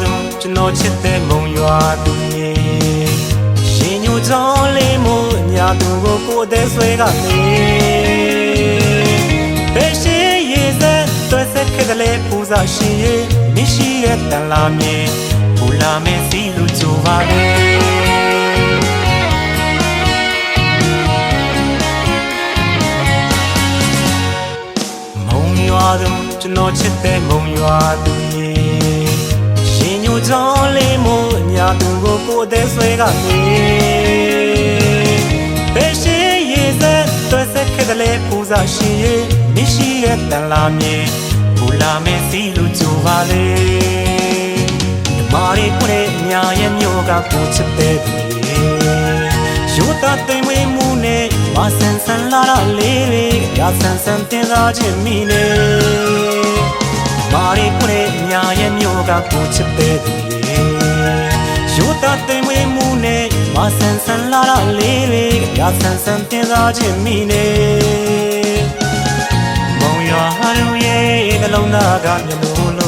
သူကျွန်တော်ချစ်တဲ့မုံရွာသူရေရှင်ညိုကြောင်းလေးမို့ညာသူကိုကိုယ်တဲ့ဆွဲကနေဘယ်ရှိရေးစက်သွဲစက်ခဲ့တဲ့လေပူဇာရှင်ရေမရှိရဲ့တန်လာမြေပူလာမဲ့စီလူကြိုပါလေရွာသူကျွန်တော်ချစ်တဲ့မုံရွာသူရေရှင်ညိုကြောင်းလေးမို့ညာသူကိုကိုယ်တဲ့ဆွဲကနေဘယ်ရှိရေးစက်သွဲစက်ခဲ့တဲ့လေပူဇာရှင်ရေမရှိရဲ့တန်လာမြေပူလာမဲ့စီလူကြိုပါလေမာရီကိုနဲ့ညာရဲ့မျိုးကကိုချစ်တဲ့သူရေရိုးသားသိမ်ဝေးမှုနဲ့မဆန်ဆန်လာတာလေးတွေရဆန်ဆန်တင်စားခြင်းမိနေမာရီကိုနဲ့ညာရဲ့မျိုးကကိုချစ်တဲ့သူရေရိုးသားသိမ်ဝေးမှုနဲ့မဆန်ဆန်လာတာလေးတွေရဆန်ဆန်တင်စားခြင်းမိနေမုံရွာတို့ရဲ့နှလုံးသားကမျက်လုံး